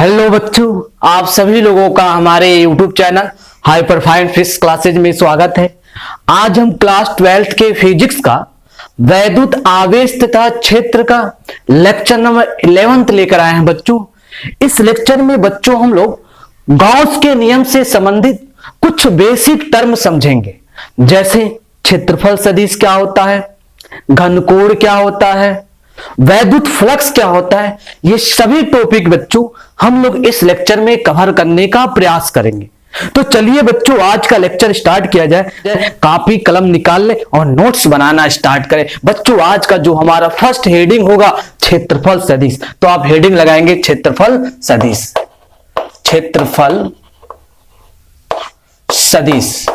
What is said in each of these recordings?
Hello बच्चों, आप सभी लोगों का हमारे YouTube channel hyperfine physics classes में स्वागत है। आज हम क्लास 12th के फिजिक्स का वैद्युत आवेश तथा क्षेत्र का लेक्चर नंबर 11 लेकर आए हैं। बच्चों, इस लेक्चर में बच्चों हम लोग गॉस के नियम से संबंधित कुछ बेसिक टर्म समझेंगे, जैसे क्षेत्रफल सदिश क्या होता है, घनकोण क्या होता है, वैद्युत फ्लक्स क्या होता है। ये सभी टॉपिक बच्चों हम लोग इस लेक्चर में कवर करने का प्रयास करेंगे। तो चलिए बच्चों, आज का लेक्चर स्टार्ट किया जाए। कॉपी कलम निकाल ले और नोट्स बनाना स्टार्ट करें। बच्चों, आज का जो हमारा फर्स्ट हेडिंग होगा क्षेत्रफल सदिश, तो आप हेडिंग लगाएंगे क्षेत्रफल सदिश। क्षेत्रफल सदिश,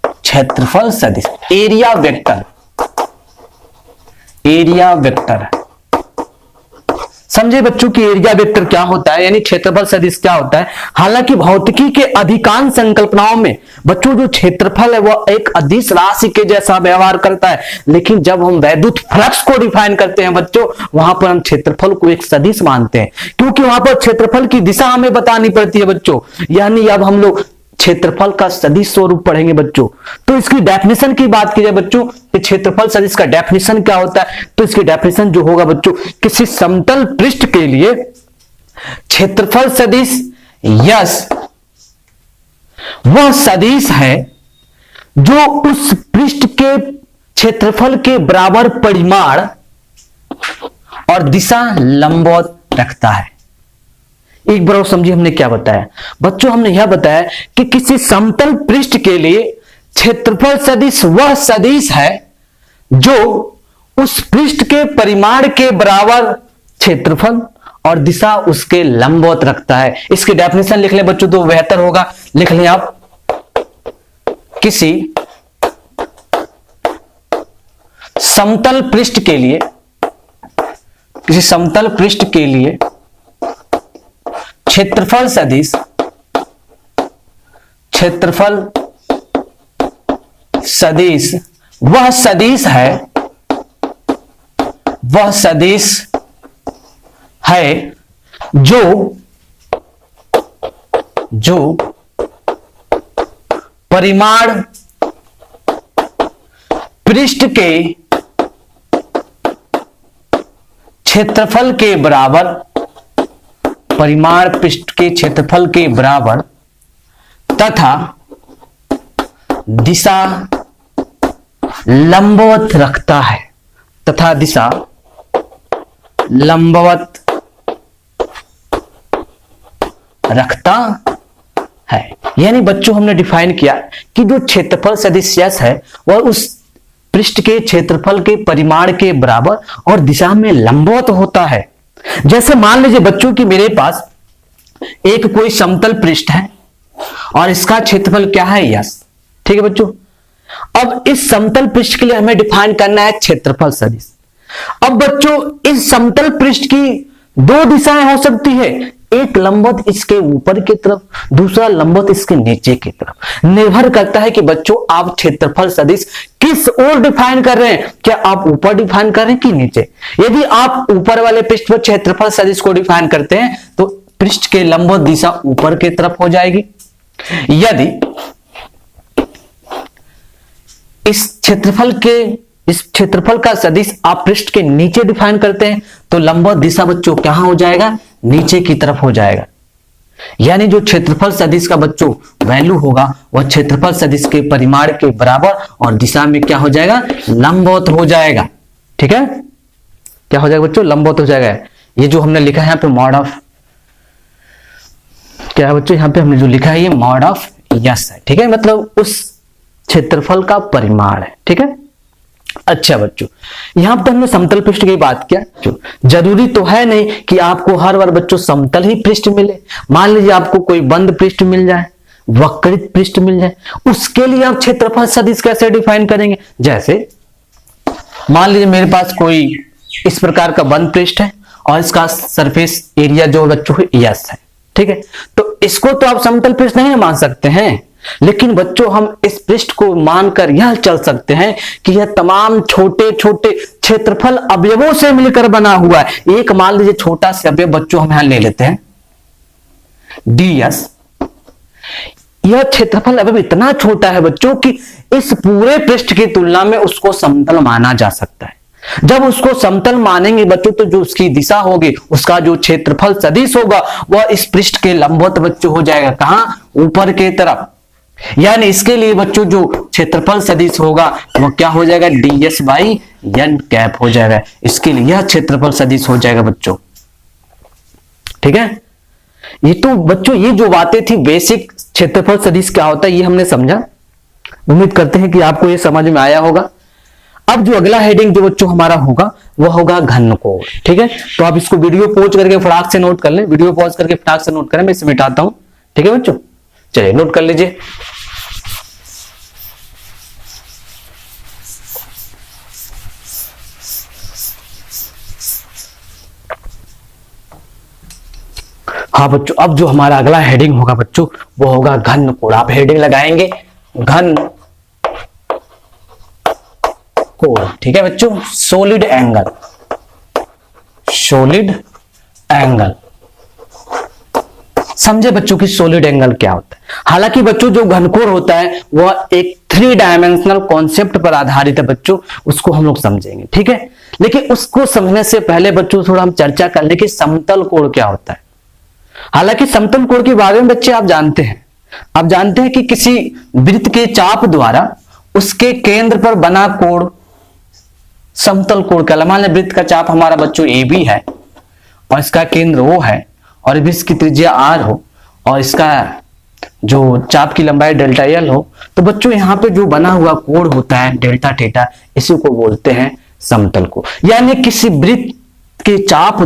क्षेत्रफल सदिश, एरिया वेक्टर, एरिया वेक्टर। समझे बच्चों कि एरिया वेक्टर क्या होता है, यानी क्षेत्रफल सदिश क्या होता है। हालांकि भौतिकी के अधिकांश संकल्पनाओं में बच्चों जो क्षेत्रफल है वह एक अदिश राशि के जैसा व्यवहार करता है, लेकिन जब हम वैद्युत फ्लक्स को डिफाइन करते हैं बच्चों, वहां पर हम क्षेत्रफल को एक सदिश मानते हैं, क्योंकि वहां पर क्षेत्रफल की दिशा हमें बतानी पड़ती है बच्चों। यानी अब हम लोग क्षेत्रफल का सदिश स्वरूप पढ़ेंगे बच्चों। तो इसकी डेफिनेशन की बात की जाए बच्चों कि क्षेत्रफल सदिश का डेफिनेशन क्या होता है, तो इसकी डेफिनेशन जो होगा बच्चों, किसी समतल पृष्ठ के लिए क्षेत्रफल सदिश यस वह सदिश है जो उस पृष्ठ के क्षेत्रफल के बराबर परिमाण और दिशा लंबवत रखता है। एक बार समझिए हमने क्या बताया बच्चों, हमने यह बताया कि किसी समतल पृष्ठ के लिए क्षेत्रफल सदिश वह सदिश है जो उस पृष्ठ के परिमाण के बराबर क्षेत्रफल और दिशा उसके लंबवत रखता है। इसकी डेफिनेशन लिख लें बच्चों तो बेहतर होगा। लिख लें आप, किसी समतल पृष्ठ के लिए, किसी समतल पृष्ठ के लिए क्षेत्रफल सदिश, क्षेत्रफल सदिश वह सदिश है, वह सदिश है जो परिमाण पृष्ठ के क्षेत्रफल के बराबर, परिमाण पृष्ठ के क्षेत्रफल के बराबर तथा दिशा लंबवत रखता है, तथा दिशा लंबवत रखता है। यानी बच्चों हमने डिफाइन किया कि जो क्षेत्रफल सदिश यस है वह उस पृष्ठ के क्षेत्रफल के परिमाण के बराबर और दिशा में लंबवत होता है। जैसे मान लीजिए बच्चों कि मेरे पास एक कोई समतल पृष्ठ है और इसका क्षेत्रफल क्या है यस, ठीक है बच्चों। अब इस समतल पृष्ठ के लिए हमें डिफाइन करना है क्षेत्रफल सदिश। अब बच्चों इस समतल पृष्ठ की दो दिशाएं हो सकती है, एक लंबवत इसके ऊपर की तरफ, दूसरा लंबवत इसके नीचे की तरफ। निर्भर करता है कि बच्चों आप क्षेत्रफल सदिश किस ओर डिफाइन कर रहे हैं, क्या आप ऊपर डिफाइन कर रहे हैं कि नीचे। यदि आप ऊपर वाले पृष्ठ पर क्षेत्रफल सदिश को डिफाइन करते हैं तो पृष्ठ के लंबवत दिशा ऊपर की तरफ हो जाएगी। यदि इस क्षेत्रफल का सदिश आप पृष्ठ के नीचे डिफाइन करते हैं तो लंबवत दिशा बच्चों कहां हो जाएगा, नीचे की तरफ हो जाएगा। यानी जो क्षेत्रफल सदिश का बच्चों वैल्यू होगा वह क्षेत्रफल सदिश के परिमाण के बराबर और दिशा में क्या हो जाएगा, लंबवत हो जाएगा। ठीक है, क्या हो जाएगा बच्चों, लंबवत हो जाएगा। ये जो हमने लिखा है यहाँ पे मॉड ऑफ क्या है बच्चों, यहाँ पे हमने जो लिखा है ये मॉड ऑफ यस है। ठीक है, मतलब उस क्षेत्रफल का परिमाण है। ठीक है, अच्छा बच्चों, यहां पर हमने समतल पृष्ठ की बात किया। जरूरी तो है नहीं कि आपको हर बार बच्चों समतल ही पृष्ठ मिले। मान लीजिए आपको कोई बंद पृष्ठ मिल जाए, वक्रित पृष्ठ मिल जाए, उसके लिए आप क्षेत्रफल सदिश कैसे डिफाइन करेंगे। जैसे मान लीजिए मेरे पास कोई इस प्रकार का बंद पृष्ठ है और इसका सरफेस एरिया जो बच्चों यस है। ठीक है, तो इसको तो आप समतल पृष्ठ नहीं मान सकते हैं, लेकिन बच्चों हम इस पृष्ठ को मानकर यह चल सकते हैं कि यह तमाम छोटे छोटे क्षेत्रफल अवयवों से मिलकर बना हुआ है। एक मान लीजिए छोटा सा अवयव बच्चों हम यहां ले लेते हैं ds। यह क्षेत्रफल अवयव इतना छोटा है बच्चों कि इस पूरे पृष्ठ की तुलना में उसको समतल माना जा सकता है। जब उसको समतल मानेंगे बच्चों तो जो उसकी दिशा होगी, उसका जो क्षेत्रफल सदिश होगा वह इस पृष्ठ के लंबवत बच्चों हो जाएगा, कहां, ऊपर के तरफ। यानी इसके लिए बच्चों जो क्षेत्रफल सदिश होगा वह क्या हो जाएगा, ds बाई एन कैप हो जाएगा। इसके लिए यह क्षेत्रफल सदिश हो जाएगा बच्चों। ठीक है, ये तो बच्चों ये जो बातें थी बेसिक क्षेत्रफल सदिश क्या होता है ये हमने समझा। उम्मीद करते हैं कि आपको ये समझ में आया होगा। अब जो अगला हेडिंग जो बच्चों हमारा होगा वह होगा घनकोण। ठीक है, तो आप इसको वीडियो पॉज करके फटाक से नोट कर लें, वीडियो पॉज करके फटाक से नोट करें, मैं इसे मिटाता हूं। ठीक है बच्चों, चलिए नोट कर लीजिए। हाँ बच्चों, अब जो हमारा अगला हेडिंग होगा बच्चों वो होगा घनकोण। आप हेडिंग लगाएंगे घन कोण। ठीक है बच्चों, सॉलिड एंगल, सॉलिड एंगल। समझे बच्चों कि सॉलिड एंगल क्या होता है। हालांकि बच्चों जो घनकोण होता है वह एक 3 डायमेंशनल कॉन्सेप्ट पर आधारित है बच्चों, उसको हम लोग समझेंगे। ठीक है, लेकिन उसको समझने से पहले बच्चों थोड़ा हम चर्चा कर ले कि समतल कोण क्या होता है। हालांकि समतल कोण के बारे में बच्चे आप जानते हैं कि किसी वृत्त के चाप द्वारा उसके केंद्र पर बना कोण समतल कोण कहलाता है। मान लें वृत्त का चाप हमारा बच्चों AB है और इसका केंद्र O है और इसकी त्रिज्या R हो और इसका जो चाप की लंबाई डेल्टा L हो, तो बच्चों यहाँ पे जो बना हुआ कोण होता है डेल्टा थीटा, इसी को बोलते हैं समतल कोण। यानी किसी वृत्त के चाप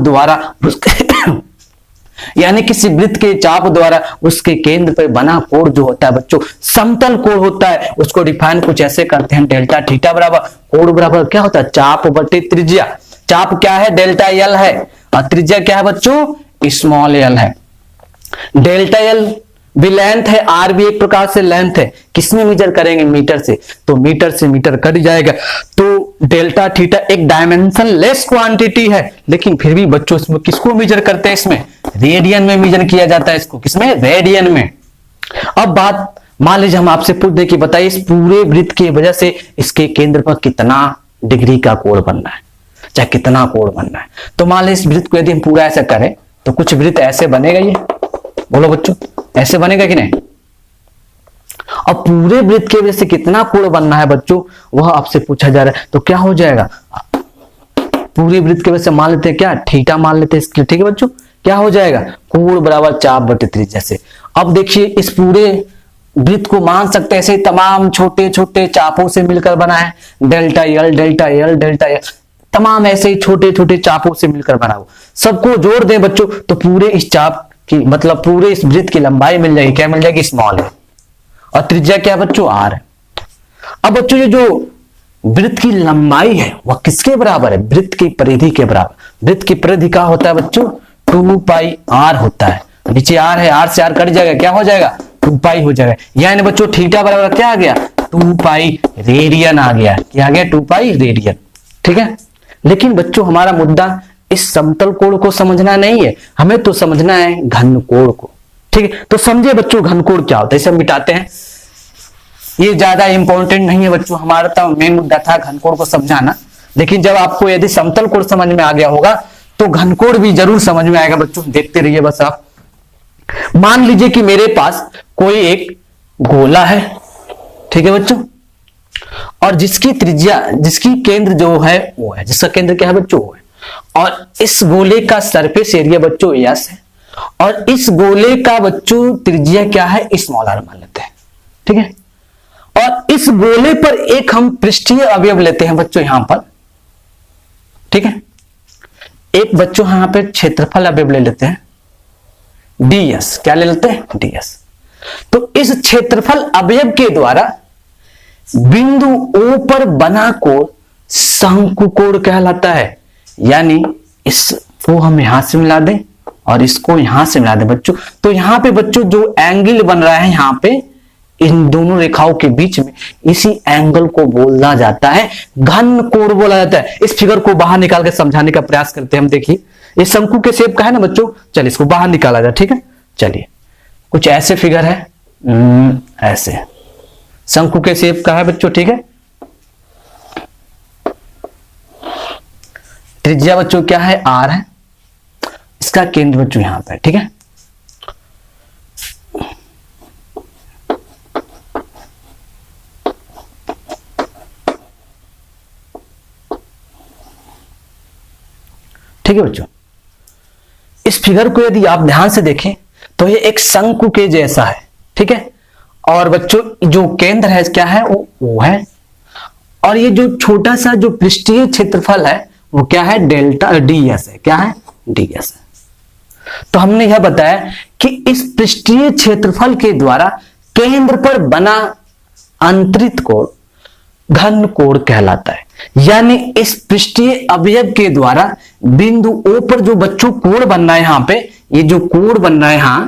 द्वारा उसके केंद्र पर बना कोण जो होता है बच्चों समतल कोण होता है। उसको डिफाइन कुछ ऐसे करते हैं, डेल्टा थीटा बराबर कोण बराबर क्या होता है, चाप बटे त्रिज्या। चाप क्या है, डेल्टा L है, और त्रिज्या क्या है बच्चों, स्मॉल l है। डेल्टा L भी लेंथ है, R भी एक प्रकार से लेंथ है। किसमें मेजर करेंगे, मीटर से, तो मीटर से मीटर कट जाएगा। तो डेल्टा थीटा एक डायमेंशन लेस क्वांटिटी है, लेकिन फिर भी बच्चों इसमें किसको मेजर करते हैं, इसमें रेडियन में मेजर किया जाता है इसको, किसमें, रेडियन में। अब बात मान लीजिए हम आपसे पूछ दें कि बताइए इस पूरे वृत्त की वजह से इसके केंद्र पर कितना डिग्री का कोण बनना है, चाहे कितना कोण बनना है। तो मान लीजिए इस वृत्त को यदि हम पूरा ऐसा करें तो कुछ वृत्त ऐसे बनेगा, ये बोलो बच्चों ऐसे बनेगा कि नहीं। अब पूरे वृत्त के वजह से कितना कोण बनना है बच्चों वह आपसे पूछा जा रहा है। तो क्या हो जाएगा, पूरे वृत्त के वजह से मान लेते हैं क्या, थीटा मान लेते हैं इसके। ठीक है बच्चों, क्या हो जाएगा, कोण बराबर चाप बटे त्रिज्या से। अब देखिए इस पूरे वृत्त को मान सकते हैं ऐसे तमाम छोटे छोटे चापों से मिलकर बना है, delta L delta L delta L, तमाम ऐसे ही छोटे छोटे चापों से मिलकर बना हुआ। सबको जोड़ दें बच्चों तो पूरे इस चाप की मतलब पूरे इस वृत्त की लंबाई मिल जाएगी, क्या मिल जाएगी, स्मॉल है, और त्रिज्या क्या बच्चों, R है। अब बच्चों ये जो वृत्त की लंबाई है वह किसके बराबर है, वृत्त की परिधि के बराबर। वृत्त की परिधि क्या होता है बच्चों, 2 पाई R होता है। नीचे R है, R से R कट जाएगा, क्या हो जाएगा, 2 पाई हो जाएगा। यानी बच्चों थीटा बराबर क्या आ गया, 2 पाई रेडियन आ गया। क्या आ गया, 2 पाई रेडियन। ठीक है, लेकिन बच्चों हमारा मुद्दा इस समतल कोण को समझना नहीं है, हमें तो समझना है घनकोण को। ठीक है, तो समझे बच्चों घनकोण क्या होता है, इसे हम मिटाते हैं। ये ज्यादा इंपॉर्टेंट नहीं है बच्चों, हमारा तो मेन मुद्दा था घनकोण को समझाना। लेकिन जब आपको यदि समतल कोण समझ में आ गया होगा तो घनकोण भी जरूर समझ में आएगा बच्चों। देखते रहिए बस आप। मान लीजिए कि मेरे पास कोई एक गोला है, ठीक है बच्चों, और जिसकी त्रिज्या, जिसकी केंद्र जो है वो है, जिसका केंद्र क्या है बच्चों वो है, और इस गोले का सरफेस एरिया बच्चों S है, और इस गोले का बच्चों त्रिज्या क्या है, स्मॉल r मान लेते हैं। ठीक है, और इस गोले पर एक हम पृष्ठीय अवयव लेते हैं बच्चों यहां पर। ठीक है, एक बच्चों यहां पे क्षेत्रफल अवयव ले लेते हैं ds। क्या ले लेते हैं, ds। तो इस क्षेत्रफल अवयव के द्वारा बिंदु O पर बना कोण शंकुकोण कहलाता है। यानी इसको हम यहां से मिला दें और इसको यहां से मिला दें बच्चों, तो यहां पे बच्चों जो एंगल बन रहा है यहां पे इन दोनों रेखाओं के बीच में इसी एंगल को बोला जाता है घन कोण बोला जाता है। इस फिगर को बाहर निकाल के समझाने का प्रयास करते हैं हम। देखिए ये शंकु के शेप का है ना बच्चों, चलिए इसको बाहर निकाला जाए, ठीक है। चलिए कुछ ऐसे फिगर है, ऐसे शंकु के शेप का है बच्चों, ठीक है। त्रिज्या बच्चों क्या है, आर है। इसका केंद्र बच्चों यहां पे, ठीक है। ठीक है बच्चों, इस फिगर को यदि आप ध्यान से देखें तो ये एक शंकु के जैसा है, ठीक है। और बच्चों जो केंद्र है क्या है, वो है। और ये जो छोटा सा जो पृष्ठीय क्षेत्रफल है वो क्या है, डेल्टा ds है। क्या है, ds है। तो हमने यह बताया कि इस पृष्ठीय क्षेत्रफल के द्वारा केंद्र पर बना अंतरित कोण घन कोण कहलाता है। यानी इस पृष्ठीय अवयव के द्वारा बिंदु O पर जो बच्चों कोण बन रहा है, यहां पे ये जो कोण बन रहा है यहां,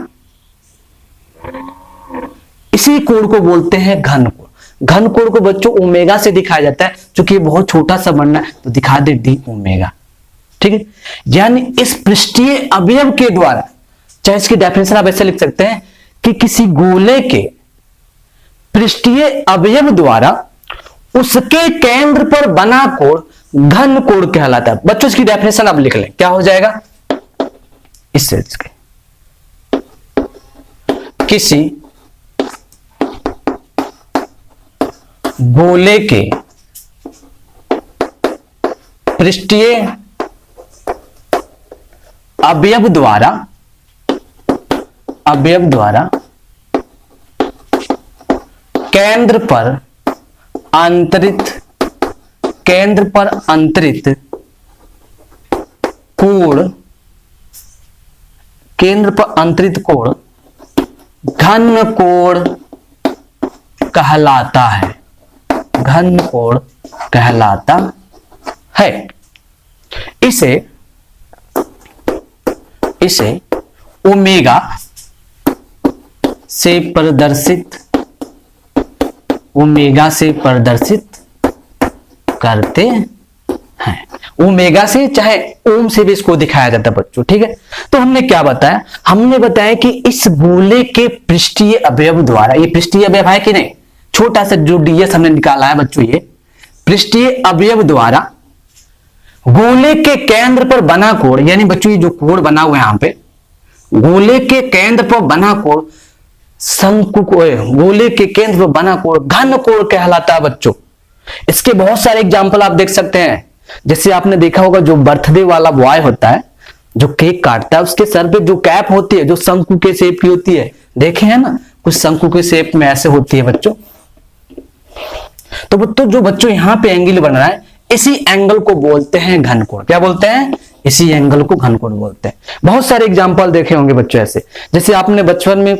इसी कोण को बोलते हैं घन कोण। घन कोण को बच्चों ओमेगा से दिखाया जाता है, क्योंकि बहुत छोटा सा बनना है तो दिखा दे डी ओमेगा, ठीक है। यानी इस पृष्ठीय अवयव के द्वारा, चाहे इसकी डेफिनेशन आप ऐसे लिख सकते हैं कि किसी गोले के पृष्ठीय अवयव द्वारा उसके केंद्र पर बना कोण घन कोण कहलाता है। बच्चों इसकी डेफिनेशन आप लिख लें, क्या हो जाएगा, इससे किसी गोले के पृष्ठीय अवयव द्वारा केंद्र पर अंतरित कोण घन कोण कहलाता है। घन कोण कहलाता है। इसे ओमेगा से प्रदर्शित करते हैं। ओमेगा से चाहे ओम से भी इसको दिखाया जाता है बच्चों, ठीक है। तो हमने क्या बताया, हमने बताया कि इस गोले के पृष्ठीय अवयव द्वारा, ये पृष्ठीय अवयव है कि नहीं, छोटा सा जो ds हमने निकाला है बच्चों, ये पृष्ठीय अवयव द्वारा गोले के केंद्र पर बना कोण, यानी बच्चों ये जो कोण बना हुआ है यहां पे, गोले के केंद्र पर बना कोण शंकु को, गोले के केंद्र पर बना कोण घन कोण कहलाता है बच्चों। इसके बहुत सारे एग्जाम्पल आप देख सकते हैं। जैसे आपने देखा होगा जो बर्थडे वाला बॉय होता है, जो केक काटता है, उसके सर पे जो कैप होती है जो शंकु के शेप की होती है, देखे हैं ना, कुछ शंकु के शेप में ऐसे होती है बच्चों। तो जो बच्चों यहां पे एंगल बन रहा है, इसी एंगल को बोलते हैं घन कोण। क्या बोलते हैं, इसी एंगल को घन कोण बोलते हैं। बहुत सारे एग्जाम्पल देखे होंगे बच्चों ऐसे। जैसे आपने बचपन में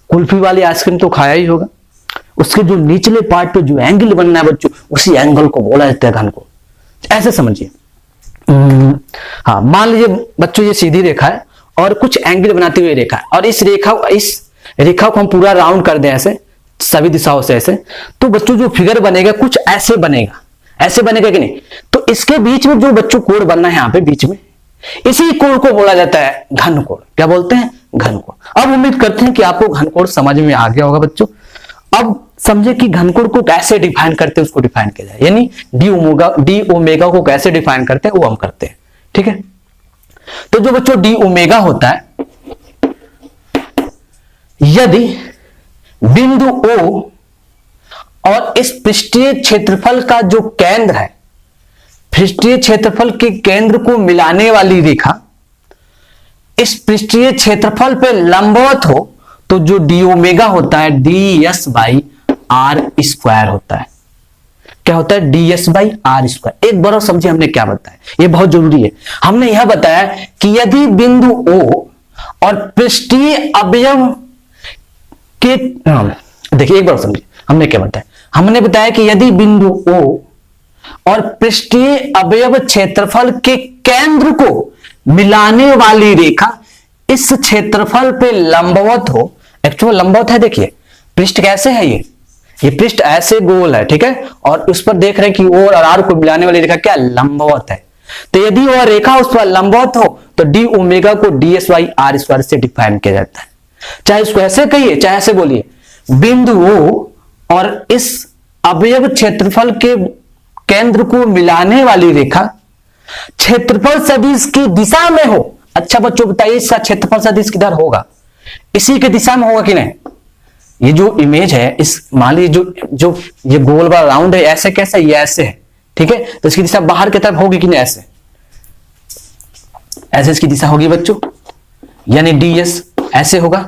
कुल्फी वाली आइसक्रीम तो खाया ही होगा, उसके जो निचले पार्ट पे जो एंगल बनना है बच्चों, उसी एंगल को बोला जाता है घन कोण। ऐसे समझिए। हाँ, मान लीजिए बच्चों ये सीधी रेखा है और कुछ एंगल बनाती हुई रेखा है, और इस रेखा को हम पूरा राउंड कर दें ऐसे सभी दिशाओं से ऐसे, तो बच्चों जो फिगर बनेगा कुछ ऐसे बनेगा, ऐसे बनेगा कि नहीं। तो इसके बीच में जो बच्चों कोण बनना है यहाँ पे बीच में, इसी कोण को बोला जाता है घन कोण। क्या बोलते हैं, घन कोण। अब उम्मीद करते हैं कि आपको घन कोण समझ में आ गया होगा बच्चों। अब समझे कि घन कोण को कैसे डिफाइन करते हैं, उसको डिफाइन किया जाए, यानी डी ओमेगा को कैसे डिफाइन करते हैं वो हम करते हैं, ठीक है। तो जो बच्चों डी ओमेगा होता है, यदि बिंदु O और इस पृष्ठीय क्षेत्रफल का जो केंद्र है, पृष्ठीय क्षेत्रफल के केंद्र को मिलाने वाली रेखा इस पृष्ठीय क्षेत्रफल पे लंबवत हो, तो जो डी ओमेगा होता है ds बाई आर स्क्वायर होता है। क्या होता है, ds बाई आर स्क्वायर। एक बार और समझिए हमने क्या बताया, ये बहुत जरूरी है। हमने यह बताया कि यदि बिंदु O और पृष्ठीय अवयव के, देखिए एक बार समझिए हमने क्या बताया। हमने बताया कि यदि बिंदु O और पृष्ठीय अवयव क्षेत्रफल के केंद्र को मिलाने वाली रेखा इस क्षेत्रफल पे लंबवत हो, एक्चुअल लंबवत है, देखिए पृष्ठ कैसे है ये पृष्ठ ऐसे गोल है, ठीक है, और उस पर देख रहे हैं कि ओ और आर को मिलाने वाली रेखा क्या लंबवत है। तो यदि वह रेखा उस पर लंबवत हो तो डी ओमेगा को ds बाई आर स्क्वायर से डिफाइन किया जाता है। चाहे इसको ऐसे कहिए चाहे ऐसे बोलिए, बिंदु O और इस अवयव क्षेत्रफल के केंद्र को मिलाने वाली रेखा क्षेत्रफल सदिश की दिशा में हो। अच्छा बच्चों बताइए इसका क्षेत्रफल सदिश किधर होगा, इसी के दिशा में होगा कि नहीं। ये जो इमेज है, इस मान लीजिए जो ये गोल वाला राउंड है, ऐसे कैसे, ये ऐसे है, ठीक है, तो इसकी दिशा बाहर की तरफ होगी कि नहीं, ऐसे ऐसे इसकी दिशा होगी बच्चों, यानी ds ऐसे होगा।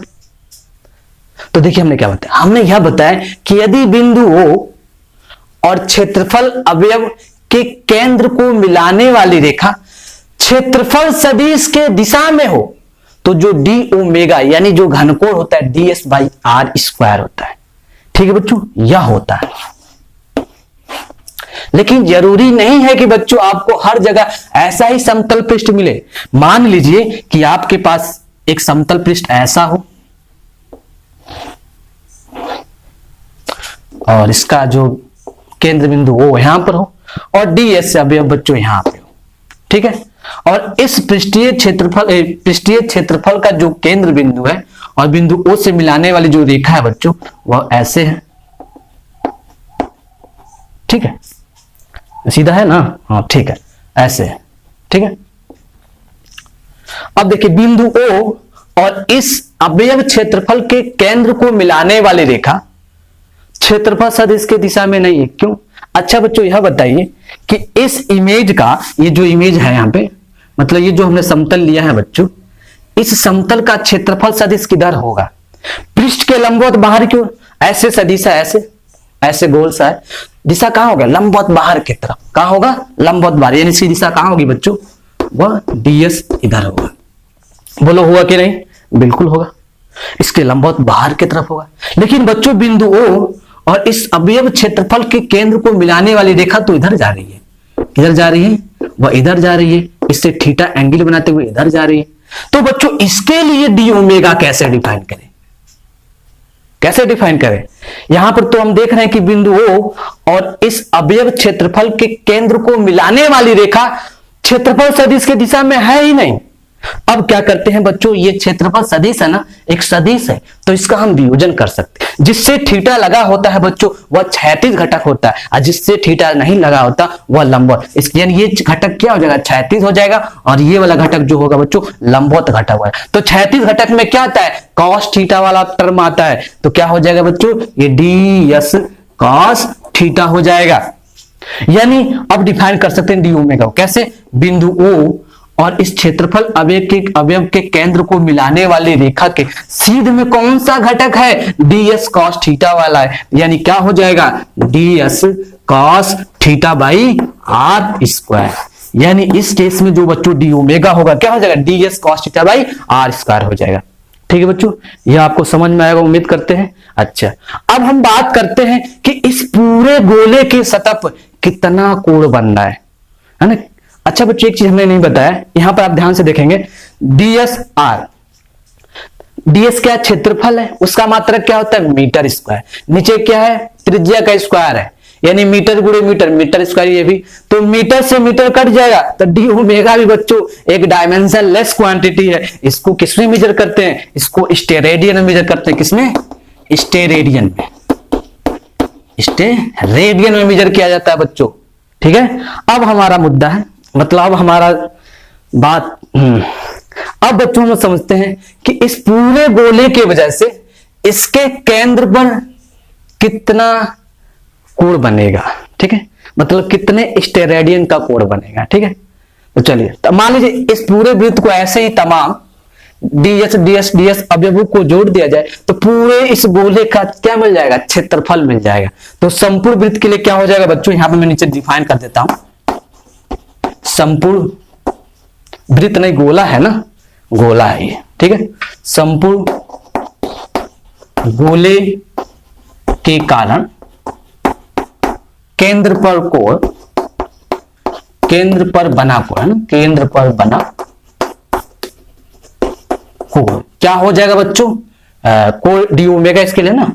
तो देखिए हमने क्या बताया, हमने यह बताया कि यदि बिंदु O और क्षेत्रफल अवयव के केंद्र को मिलाने वाली रेखा क्षेत्रफल सदिश के दिशा में हो तो जो डी ओमेगा यानी जो घनकोण होता है ds बाई आर स्क्वायर होता है। ठीक है बच्चों, यह होता है। लेकिन जरूरी नहीं है कि बच्चों आपको हर जगह ऐसा ही समतल पृष्ठ मिले। मान लीजिए कि आपके पास एक समतल पृष्ठ ऐसा हो और इसका जो केंद्र बिंदु वो यहां पर हो और ds से अवयव बच्चों यहां पे हो, ठीक है, और इस पृष्ठीय क्षेत्रफल का जो केंद्र बिंदु है और बिंदु O से मिलाने वाली जो रेखा है बच्चों वह ऐसे है, ठीक है, सीधा है ना, हाँ ठीक है, ऐसे है, ठीक है। अब देखिए बिंदु O और इस अवयव क्षेत्रफल के केंद्र को मिलाने वाली रेखा क्षेत्रफल सदिश के दिशा में नहीं है, क्यों। अच्छा बच्चों यह बताइए कि इस इमेज का, ये जो इमेज है यहां पे, मतलब ये जो हमने समतल लिया है बच्चों, इस समतल का क्षेत्रफल सदिश किधर होगा, पृष्ठ के लंबवत बाहर क्यों, ऐसे सदिश है, ऐसे ऐसे गोल सा है, दिशा कहां होगा, लंबवत बाहर की तरफ, कहां होगा, लंबवत बाहर, यानी इसकी दिशा कहां होगी बच्चों, वह ds इधर होगा। बोलो हुआ कि नहीं, बिल्कुल होगा, इसके लंबवत बाहर की तरफ होगा। लेकिन बच्चों बिंदु O और इस अवयव क्षेत्रफल के केंद्र को मिलाने वाली रेखा तो इधर जा रही है, इधर जा रही है, वह इधर जा रही है, इससे थीटा एंगल बनाते हुए इधर जा रही है। तो बच्चों इसके लिए डी ओमेगा कैसे डिफाइन करें, कैसे डिफाइन करें। यहां पर तो हम देख रहे हैं कि बिंदु O और इस अवयव क्षेत्रफल के केंद्र को मिलाने वाली रेखा क्षेत्रफल सदिश के दिशा में है ही नहीं। अब क्या करते हैं बच्चों, ये क्षेत्रफल सदिश है ना, एक सदिश है, तो इसका हम वियोजन कर सकते हैं। जिससे थीटा लगा होता है बच्चों वह क्षैतिज घटक होता है, और जिससे थीटा नहीं लगा होता वह लंबवत, इसके यानी ये घटक क्या हो जाएगा, क्षैतिज हो जाएगा, और ये वाला घटक जो होगा बच्चों लंबवत घटक होगा। तो क्षैतिज घटक में क्या आता है, कॉस थीटा वाला टर्म आता है, तो क्या हो जाएगा बच्चों, ये ds कॉस थीटा हो जाएगा। यानी अब डिफाइन कर सकते हैं डी ओमेगा, कैसे, बिंदु O और इस क्षेत्रफल अवयव के केंद्र को मिलाने वाली रेखा के सीध में कौन सा घटक है, ds cos थीटा वाला है, यानी क्या हो जाएगा, ds cos theta by r square. यानी इस केस में जो बच्चों डी ओमेगा होगा क्या हो जाएगा, ds cos theta by r square हो जाएगा। ठीक है बच्चों, यह आपको समझ में आएगा उम्मीद करते हैं। अच्छा अब हम बात करते हैं कि इस पूरे गोले की सतह पर कितना कोण बन रहा है ना। अच्छा बच्चों एक चीज हमने नहीं बताया, यहां पर आप ध्यान से देखेंगे, ds क्या क्षेत्रफल है, उसका मात्रक क्या होता है, मीटर स्क्वायर, नीचे क्या है, त्रिज्या का स्क्वायर है, यानी मीटर गुणे मीटर, मीटर स्क्वायर ये भी, तो मीटर से मीटर कट जाएगा, तो डी ओमेगा भी बच्चों एक डायमेंशन लेस क्वांटिटी है। इसको किसमें मेजर करते हैं, इसको स्टेरेडियन में मेजर करते हैं, किसमें, स्टेरेडियन में, स्टेरेडियन में मेजर किया जाता है बच्चों। ठीक है, अब हमारा मुद्दा है, मतलब हमारा बात अब बच्चों हम समझते हैं कि इस पूरे गोले के वजह से इसके केंद्र पर कितना कोण बनेगा। ठीक है, मतलब कितने स्टेरेडियन का कोण बनेगा। ठीक है, तो चलिए तो मान लीजिए इस पूरे वृत्त को ऐसे ही तमाम ds अवयवों को जोड़ दिया जाए तो पूरे इस गोले का क्या मिल जाएगा, क्षेत्रफल मिल जाएगा। तो संपूर्ण वृत्त के लिए क्या हो जाएगा बच्चों, यहां पर मैं नीचे डिफाइन कर देता हूं, संपूर्ण वृत्त नहीं गोला है ना, गोला है ये। ठीक है, संपूर्ण गोले के कारण केंद्र पर कोण, केंद्र पर बना कोण है ना, केंद्र पर बना कोण क्या हो जाएगा बच्चों, कोण डी ओमेगा इसके लिए ना,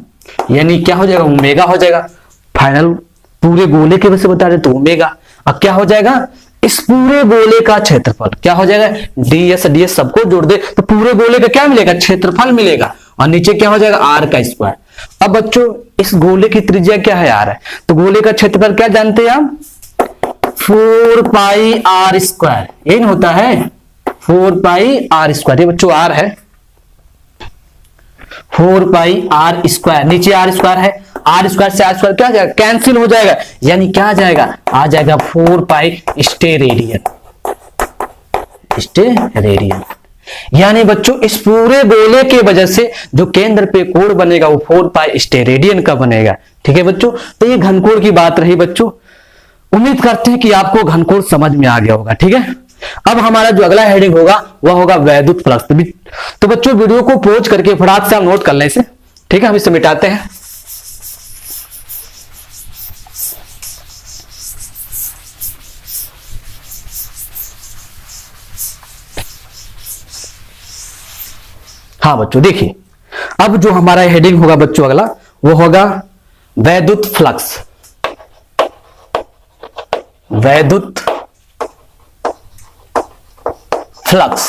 यानी क्या हो जाएगा, ओमेगा हो जाएगा। फाइनल पूरे गोले के वजह से बता रहे तो ओमेगा। अब क्या हो जाएगा, इस पूरे गोले का क्षेत्रफल क्या हो जाएगा, ds ds सबको जोड़ दे तो पूरे गोले का क्या मिलेगा, क्षेत्रफल मिलेगा। और नीचे क्या हो जाएगा, r का स्क्वायर। अब बच्चों इस गोले की त्रिज्या क्या है, r है, तो गोले का क्षेत्रफल क्या जानते हैं आप, 4 पाई r स्क्वायर। ये होता है 4 पाई r स्क्वायर। ये बच्चों r है 4 पाई r स्क्वायर, नीचे r स्क्वायर है, r स्क्वायर से r स्क्वायर क्या आ जाएगा, कैंसिल हो जाएगा, यानी क्या आ जाएगा, आ जाएगा 4 पाई स्टेरेडियन। स्टेरेडियन यानी बच्चों इस पूरे गोले के वजह से जो केंद्र पे कोण बनेगा वो 4 पाई स्टेरेडियन का बनेगा। ठीक है बच्चों, तो ये घनकोण की बात रही बच्चों। उम्मीद करते हैं कि आपको घनकोण समझ में आ गया होगा। ठीक है, अब हमारा जो अगला हेडिंग होगा वह होगा वैद्युत फ्लक्स। तो बच्चों वीडियो को पॉज करके फटाक से हम नोट कर लें इसे। ठीक है, हम इसे मिटाते हैं। हाँ बच्चों देखिए, अब जो हमारा हेडिंग होगा बच्चों अगला वो होगा वैद्युत फ्लक्स। वैद्युत flux,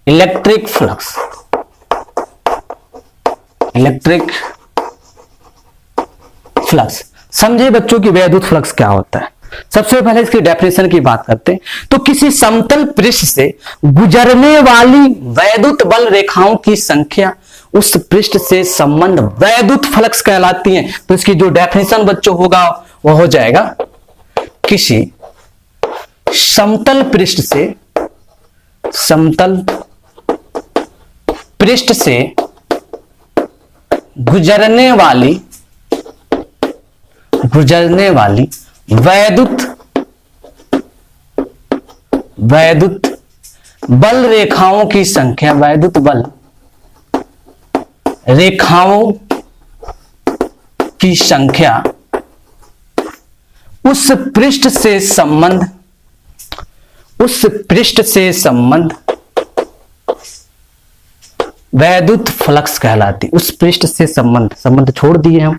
electric flux, electric flux. समझे बच्चों कि वैद्युत फ्लक्स क्या होता है। सबसे पहले इसकी डेफिनेशन की बात करते हैं। तो किसी समतल पृष्ठ से गुजरने वाली वैद्युत बल रेखाओं की संख्या उस पृष्ठ से संबंध वैद्युत फ्लक्स कहलाती है। तो इसकी जो डेफिनेशन बच्चों होगा वह हो जाएगा, किसी समतल पृष्ठ से, समतल पृष्ठ से गुजरने वाली वैद्युत बल रेखाओं की संख्या, वैद्युत बल रेखाओं की संख्या उस पृष्ठ से संबंध वैद्युत फ्लक्स कहलाती। उस पृष्ठ से संबंध छोड़ दिए हम,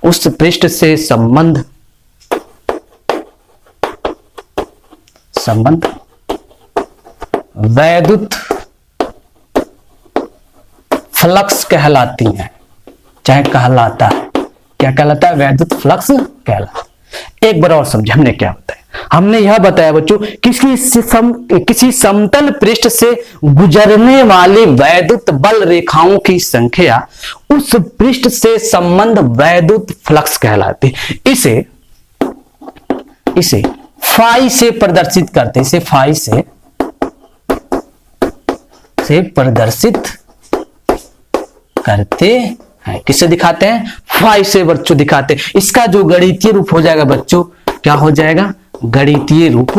उस पृष्ठ से संबंध वैद्युत फ्लक्स कहलाती हैं, चाहे कहलाता है, क्या कहलाता है, वैद्युत फ्लक्स कहलाता है। एक बार और समझे हमने क्या बताया। हमने यह बताया बच्चों किसी समतल पृष्ठ से गुजरने वाली वैद्युत बल रेखाओं की संख्या उस पृष्ठ से संबंध वैद्युत फ्लक्स कहलाती। इसे फाई से प्रदर्शित करते, इसे फाई से प्रदर्शित करते हैं। किससे दिखाते हैं, फाई से बच्चों दिखाते हैं। इसका जो गणितीय रूप हो जाएगा बच्चों, क्या हो जाएगा, गणितीय रूप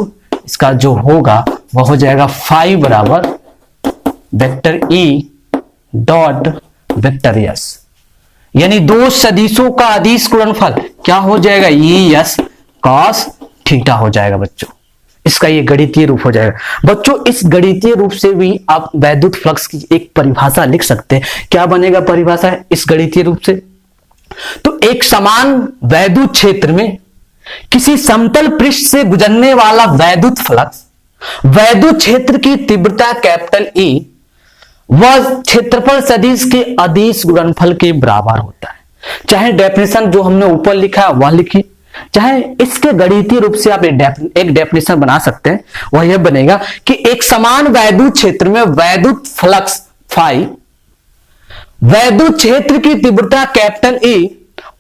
इसका जो होगा वह हो जाएगा फाई बराबर vector E dot vector S, यानी दो सदिशों का अदिश गुणनफल क्या हो जाएगा, ई एस कॉस थीटा हो जाएगा बच्चों। इसका ये गणितीय रूप हो जाएगा बच्चों। इस गणितीय रूप से भी आप वैद्युत फ्लक्स की एक परिभाषा लिख सकते हैं। क्या बनेगा परिभाषा है इस गणितीय रूप से, तो एक समान वैद्युत क्षेत्र में किसी समतल पृष्ठ से गुजरने वाला वैद्युत फ्लक्स वैद्युत क्षेत्र की तीव्रता कैपिटल ई वह क्षेत्रफल सदिश के अदिश गुणनफल के बराबर होता है। चाहे डेफिनेशन जो हमने ऊपर लिखा है वह लिखिए, चाहे इसके गणितीय रूप से आप एक डेफिनेशन बना सकते हैं। वह यह बनेगा कि एक समान वैद्युत क्षेत्र में वैद्युत फ्लक्स फाई वैद्युत क्षेत्र की तीव्रता कैपिटल ई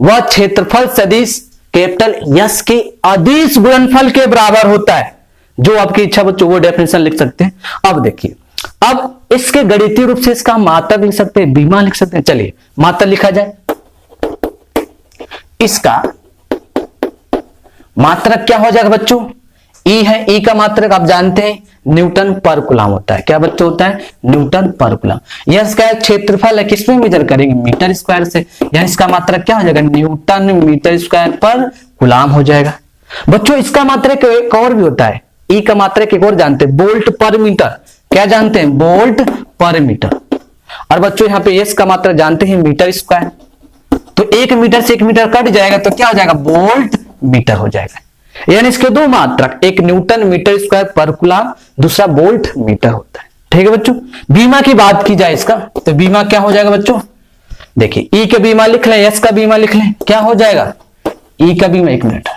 वह क्षेत्रफल सदिश कैपिटल एस के अदिश गुणनफल के बराबर होता है। जो आपकी इच्छा बच्चों वो डेफिनेशन लिख सकते हैं। अब देखिए, अब इसके गणितीय रूप से इसका मात्रक लिख सकते हैं, बीमा लिख सकते हैं। चलिए मात्रक लिखा जाए। इसका मात्रक क्या हो जाएगा बच्चों, ई है, ई का मात्रक आप जानते हैं न्यूटन पर कूलम होता है। क्या बच्चों होता है, न्यूटन पर कूलम। यह इसका क्षेत्रफल है, किसमें मेजर करेंगे, मीटर स्क्वायर से, यानी इसका मात्रक क्या हो जाएगा, न्यूटन मीटर स्क्वायर पर कूलम हो जाएगा। बच्चों इसका मात्रक एक और भी होता है, ई का मात्रक एक और जानते हैं, वोल्ट पर मीटर। क्या जानते हैं, वोल्ट पर मीटर। और बच्चों यहाँ पे एस का मात्रा जानते हैं मीटर स्क्वायर, तो 1 मीटर से 1 मीटर कट जाएगा तो क्या हो जाएगा, वोल्ट मीटर हो जाएगा। यानी इसके दो मात्रक, एक न्यूटन मीटर स्क्वायर पर कूलम, दूसरा वोल्ट मीटर होता है। ठीक है बच्चों। बीमा की बात की जाए इसका, तो बीमा क्या हो जाएगा बच्चों, देखिए ई का बीमा लिख लें, एस का बीमा लिख लें, क्या हो जाएगा ई का बीमा, 1 मिनट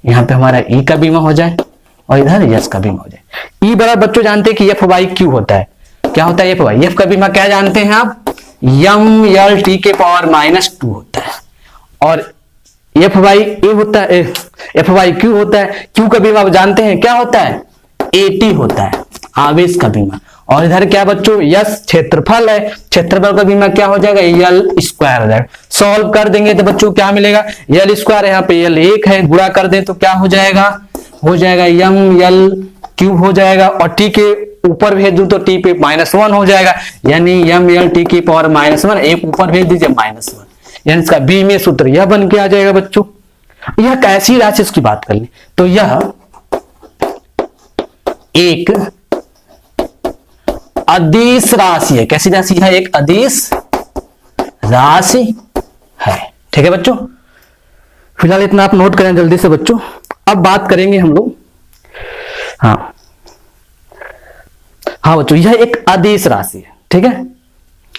यहां पे हमारा ई का बीमा हो जाए और इधर एस का बीमा हो जाए। ई बराबर बच्चों जानते हैं कि एफ बाई क्यू होता है, क्या होता है एफ बाई, एफ का बीमा क्या जानते हैं आप, यम यल टी के पावर -2 होता है, और एफ बाई ए होता है, एफ बाई क्यू होता है, क्यू का बीमा जानते हैं क्या होता है, एटी होता है, आवेश का बीमा। और इधर क्या बच्चों, यस क्षेत्रफल है, क्षेत्रफल का बीमा क्या हो जाएगा, यल स्क्वायर हो जाएगा। सॉल्व कर देंगे तो बच्चों क्या मिलेगा, यल स्क्वायर, यहाँ पे यल 1 है, गुणा कर दें तो क्या हो जाएगा यम यल क्यूब हो जाएगा, और टी के ऊपर भेज दूं तो टी पे -1 हो जाएगा, यानी यम यल टी की पावर -1, एक ऊपर भेज दीजिए -1, यानी इसका बी में सूत्र यह बन के आ जाएगा बच्चों। यह कैसी राशि की बात कर ले तो यह एक अदिश राशि है, कैसी राशि है, एक अदिश राशि है। ठीक है बच्चों, फिलहाल इतना आप नोट करें जल्दी से बच्चों। अब बात करेंगे हम लोग, हाँ बच्चों, यह एक अदिश राशि है। ठीक है,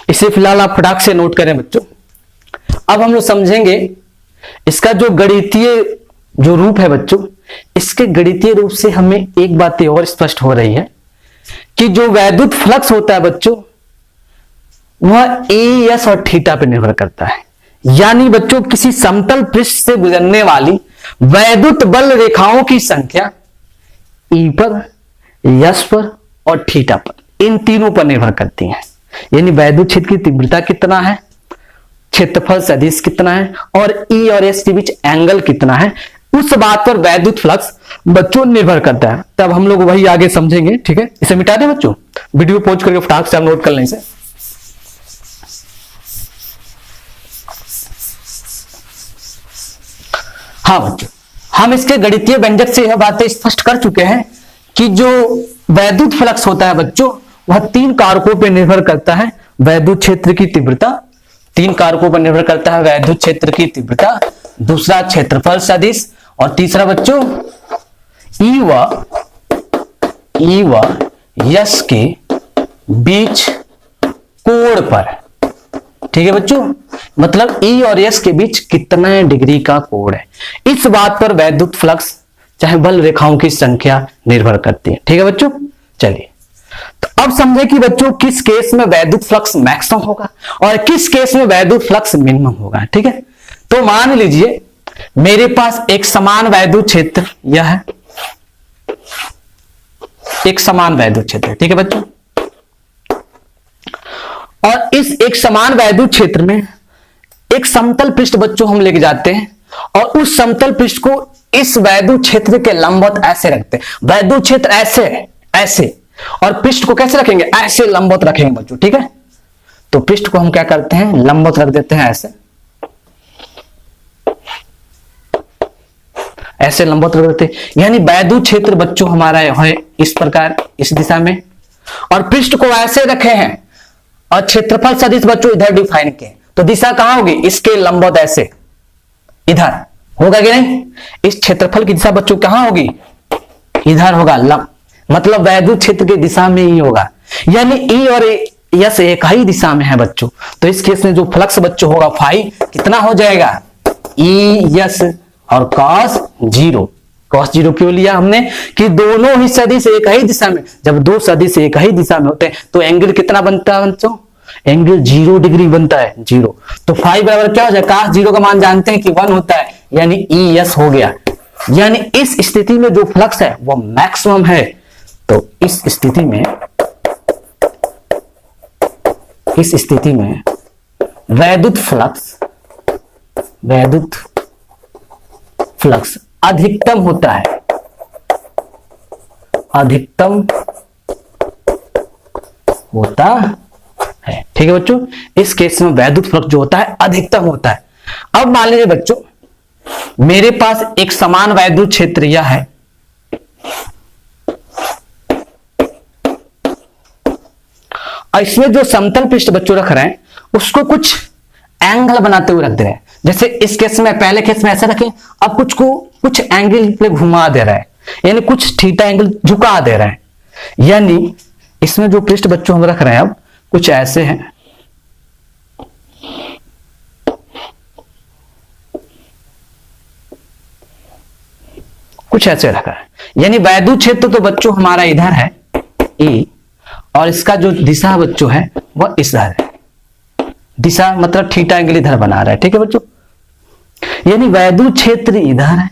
इसे फिलहाल आप फटाक से नोट करें बच्चों। अब हम लोग समझेंगे इसका जो गणितीय जो रूप है बच्चों, इसके गणितीय रूप से हमें एक बात और स्पष्ट हो रही है कि जो वैद्युत फ्लक्स होता है बच्चों, वह ए एस और थीटा पर निर्भर करता है। यानी बच्चों किसी समतल पृष्ठ से गुजरने वाली वैद्युत बल रेखाओं की संख्या ई पर, यस पर और थीटा पर, इन तीनों पर निर्भर करती है। यानी वैद्युत क्षेत्र की तीव्रता कितना है, क्षेत्रफल सदिश कितना है, और ई और एस के बीच एंगल कितना है, उस बात पर वैद्युत फ्लक्स बच्चों निर्भर करता है। तब हम लोग वही आगे समझेंगे। ठीक है, इसे मिटा दें बच्चों, वीडियो पॉज करके फटाक से आप नोट कर लें इसे। हाँ बच्चों, हम इसके गणितीय व्यंजक से यह बातें स्पष्ट कर चुके हैं कि जो वैद्युत फ्लक्स होता है बच्चों, वह 3 कारकों पर निर्भर करता है। वैद्युत क्षेत्र की तीव्रता, 3 कारकों पर निर्भर करता है वैद्युत क्षेत्र की तीव्रता, दूसरा क्षेत्रफल सदिश, और तीसरा बच्चों ई व यस के बीच कोण पर। ठीक है बच्चों, मतलब ई और यस के बीच कितना डिग्री का कोण है, इस बात पर वैद्युत फ्लक्स चाहे बल रेखाओं की संख्या निर्भर करती है। ठीक है बच्चों, चलिए तो अब समझे कि बच्चों किस केस में वैद्युत फ्लक्स मैक्सिमम होगा और किस केस में वैद्युत फ्लक्स मिनिमम होगा। ठीक है, तो मान लीजिए मेरे पास एक समान वैद्युत क्षेत्र, यह है एक समान वैद्युत क्षेत्र। ठीक है बच्चों, और इस एक समान वैद्युत क्षेत्र में एक समतल पृष्ठ बच्चों हम लेके जाते हैं, और उस समतल पृष्ठ को इस वैद्युत क्षेत्र के लंबवत ऐसे रखते हैं। वैद्युत क्षेत्र ऐसे और पृष्ठ को कैसे रखेंगे, ऐसे लंबवत रखेंगे बच्चों। ठीक है, तो पृष्ठ को हम क्या करते हैं, लंबवत रख देते हैं, ऐसे लंबवत रख देते हैं। यानी वैद्युत क्षेत्र बच्चों हमारा है इस प्रकार, इस दिशा में, और पृष्ठ को ऐसे रखे हैं, और क्षेत्रफल सदिश बच्चों इधर डिफाइन किए, तो दिशा कहां होगी, इसके लंबवत ऐसे इधर होगा कि नहीं। इस क्षेत्रफल की दिशा बच्चों कहां होगी, इधर होगा, मतलब वैद्युत क्षेत्र की दिशा में ही होगा। यानी ई और यस एक ही दिशा में है बच्चों, तो इस केस में जो फ्लक्स बच्चों होगा फाई कितना हो जाएगा, ई यस और कॉस 0। कॉस 0 क्यों लिया हमने, कि दोनों ही सदिश एक ही दिशा में, जब दो सदिश एक ही दिशा में होते हैं तो एंगल कितना बनता है बच्चों, एंगल 0 डिग्री बनता है, 0। तो फाई बराबर क्या हो जाए, कॉस 0 का मान जानते हैं कि 1 होता है, यानी ई यस हो गया। यानी इस स्थिति में जो फ्लक्स है वो मैक्सिमम है। तो इस स्थिति में वैद्युत फ्लक्स अधिकतम होता है, ठीक है बच्चों। इस केस में वैद्युत फ्लक्स जो होता है अधिकतम होता है। अब मान लीजिए बच्चों मेरे पास एक समान वैद्युत क्षेत्र यह है, और इसमें जो समतल पृष्ठ बच्चों रख रहे हैं उसको कुछ एंगल बनाते हुए रख दे रहे हैं। जैसे इस केस में, पहले केस में ऐसे रखे, अब कुछ एंगल पे घुमा दे रहा है, यानी कुछ थीटा एंगल झुका दे रहा है। यानी इसमें जो पृष्ठ बच्चों हम रख रहे हैं अब कुछ ऐसे हैं, कुछ ऐसे रखा है। यानी वैद्युत क्षेत्र तो बच्चों हमारा इधर है E, और इसका जो दिशा बच्चों है वह इधर है। दिशा मतलब थीटा एंगल इधर बना रहा है, ठीक है बच्चों। यानी वैद्युत क्षेत्र इधर है,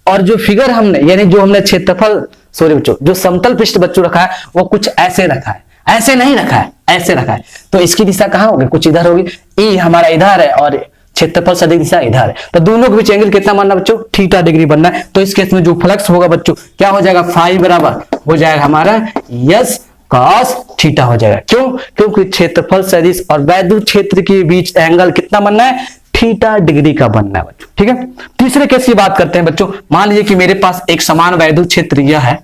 और जो फिगर हमने, यानी जो हमने क्षेत्रफल, सॉरी बच्चों, जो समतल पृष्ठ बच्चों रखा है वो कुछ ऐसे रखा है, ऐसे नहीं रखा है, ऐसे रखा है। तो इसकी दिशा कहां होगी? कुछ इधर होगी। E हमारा इधर है और क्षेत्रफल सदिश दिशा इधर है, तो दोनों के बीच एंगल कितना बनना बच्चों? थीटा डिग्री बनना है। तो इस केस में जो फ्लक्स होगा बच्चों क्या हो जाएगा? फाई बराबर हो जाएगा हमारा यस कॉस थीटा हो जाएगा। क्यों? क्योंकि क्षेत्रफल सदिश और वैद्युत क्षेत्र के बीच एंगल कितना बनना है? थीटा डिग्री का बनना है बच्चों, ठीक है। तीसरे केस की बात करते हैं बच्चों। मान लीजिए कि मेरे पास एक समान वैद्युत क्षेत्र यह है,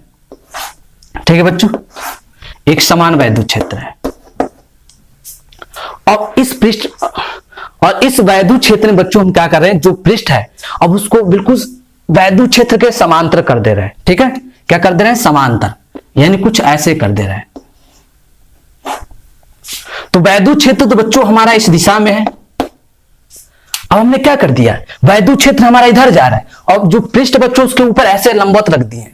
ठीक है बच्चों, एक समान वैद्युत क्षेत्र है, और इस पृष्ठ और इस वैद्युत क्षेत्र में बच्चों हम क्या कर रहे हैं? जो पृष्ठ है अब उसको बिल्कुल वैद्युत क्षेत्र के समांतर कर दे रहे हैं, ठीक है। क्या कर दे रहे हैं? समांतर, यानी कुछ ऐसे कर दे रहे हैं। तो वैद्युत क्षेत्र तो बच्चों हमारा इस दिशा में है। अब हमने क्या कर दिया? वैद्युत क्षेत्र हमारा इधर जा रहा है, और जो पृष्ठ बच्चों उसके ऊपर ऐसे लंबवत रख दिए,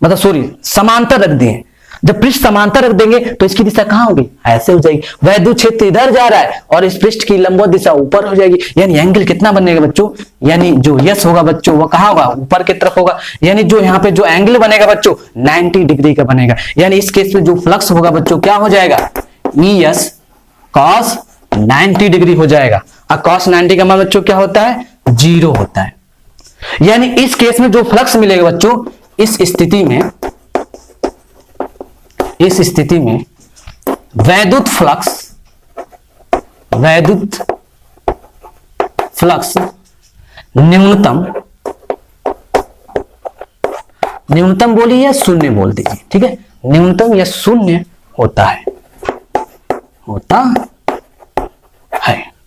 मतलब सॉरी समांतर रख दिए। जब पृष्ठ समांतर रख देंगे तो इसकी दिशा कहां होगी? ऐसे हो जाएगी। वैद्युत क्षेत्र इधर जा रहा है और इस पृष्ठ की लंबवत दिशा ऊपर हो जाएगी। यानी एंगल कितना बनेगा बच्चों? यानी जो यस होगा बच्चों वो कहां होगा? ऊपर की तरफ होगा। यानी जो यहाँ पे जो एंगल बनेगा बच्चों 90 डिग्री का बनेगा। यानी इस केस में जो फ्लक्स होगा बच्चों क्या हो जाएगा? ई एस कॉस 90 डिग्री हो जाएगा। और कॉस 90 का मान बच्चों क्या होता है? 0 होता है। यानी इस केस में जो फ्लक्स मिलेगा बच्चों, इस स्थिति में वैद्युत फ्लक्स न्यूनतम बोलिए या शून्य बोल दीजिए, ठीक है। न्यूनतम या शून्य होता है,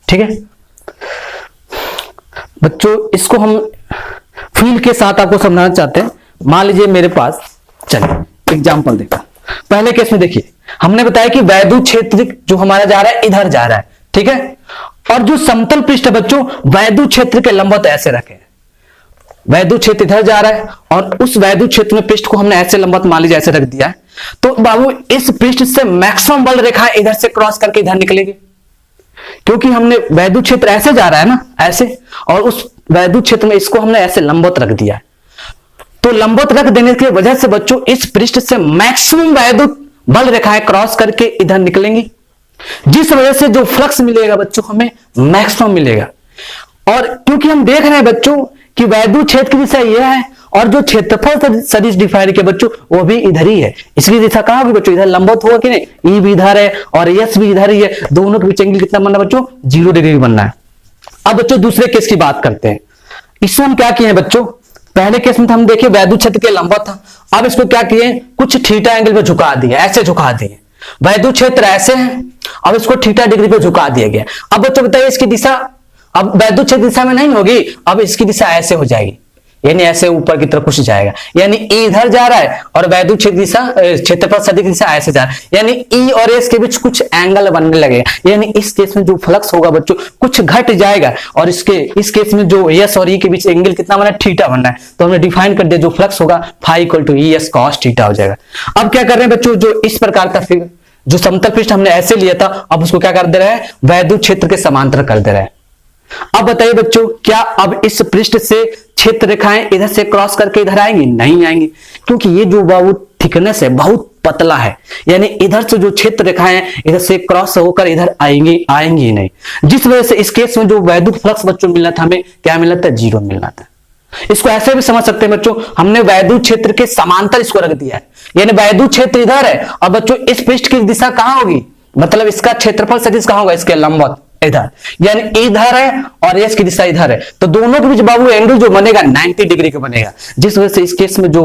ठीक है बच्चों। इसको हम फील्ड के साथ आपको समझाना चाहते हैं। मान लीजिए मेरे पास, चलिए एग्जांपल देखा। पहले केस में देखिए हमने बताया कि वैद्युत क्षेत्र जो हमारा जा रहा है इधर जा रहा है, ठीक है। और जो समतल पृष्ठ है बच्चों वैद्युत क्षेत्र के लंबवत ऐसे रखे। वैद्युत क्षेत्र इधर जा रहा है और उस वैद्युत क्षेत्र में पृष्ठ को हमने ऐसे लंबवत मान लीजिए ऐसे रख दिया है। तो बाबू इस पृष्ठ से मैक्सिमम बल रेखा इधर से क्रॉस करके इधर निकलेगी, क्योंकि हमने वैद्युत क्षेत्र ऐसे जा रहा है ना, ऐसे, और उस वैद्युत क्षेत्र में इसको हमने ऐसे लंबवत रख दिया है। तो लंबवत रख देने की वजह से बच्चों इस पृष्ठ से मैक्सिमम वैद्युत बल रेखाएं क्रॉस करके इधर निकलेंगी, जिस वजह से जो फ्लक्स मिलेगा बच्चों हमें मैक्सिमम मिलेगा। और क्योंकि हम देख रहे हैं बच्चों कि वैद्युत क्षेत्र की दिशा यह है और जो क्षेत्रफल सदिश डिफाइंड के बच्चों वो भी इधर ही है, इसकी दिशा कहां होगी बच्चों? इधर लंबवत होगा कि नहीं? ई भी इधर है और यस भी इधर ही है, दोनों के बीच एंगल कितना बनना बच्चों? 0 डिग्री बनना है। अब बच्चों दूसरे केस की बात करते हैं। इसमें हम क्या किए हैं बच्चों? पहले केस में हम देखिए वैद्युत क्षेत्र के लंबवत था, अब इसको क्या किए? कुछ थीटा एंगल पे झुका दिया, ऐसे झुका दिए। वैद्युत क्षेत्र ऐसे है, अब इसको थीटा डिग्री पे झुका दिया गया। अब बच्चों बताइए इसकी दिशा अब वैद्युत क्षेत्र दिशा में नहीं होगी, अब इसकी दिशा ऐसे हो जाएगी, यानी ऐसे ऊपर की तरफ कुछ जाएगा। यानी ई इधर जा रहा है और वैद्युत क्षेत्र दिशा क्षेत्रफल सदिश दिशा ऐसे जा रहा है, यानी ई और एस के बीच कुछ एंगल बनने लगेगा। यानी इस केस में जो फ्लक्स होगा बच्चों कुछ घट जाएगा, और इस केस में जो एस और ई के बीच एंगल कितना बनना है? थीटा बनना है। तो हमने डिफाइन कर दिया, जो फ्लक्स होगा phi equal to E S cos theta हो जाएगा। अब क्या कर रहे हैं बच्चों? जो इस प्रकार का फिगर जो समतल पृष्ठ हमने ऐसे लिया था, अब उसको क्या कर दे रहे हैं? वैद्युत क्षेत्र के समांतर कर दे रहे हैं। अब बताइए बच्चों क्या अब इस पृष्ठ से क्षेत्र रेखाएं इधर से क्रॉस करके इधर आएंगी? नहीं आएंगी, क्योंकि ये जो बाबू थिकनेस है बहुत पतला है, यानी इधर से जो क्षेत्र रेखाएं इधर से क्रॉस होकर इधर आएंगी ही नहीं। जिस वजह से इस केस में जो वैद्युत फ्लक्स बच्चों मिलना था हमें क्या मिलना था? 0 मिलना था। इसको ऐसे भी समझ सकते हैं बच्चों, हमने वैद्युत क्षेत्र के समांतर इसको रख दिया है, यानी वैद्युत क्षेत्र इधर है और बच्चों इस पृष्ठ की दिशा कहां होगी? मतलब इसका क्षेत्रफल सदिश कहां होगा? इसके लंबवत इधर, यानी इधर है और एस की दिशा इधर है, तो दोनों के बीच बाबू एंगल जो बनेगा 90 डिग्री का बनेगा, जिस वजह से इस केस में जो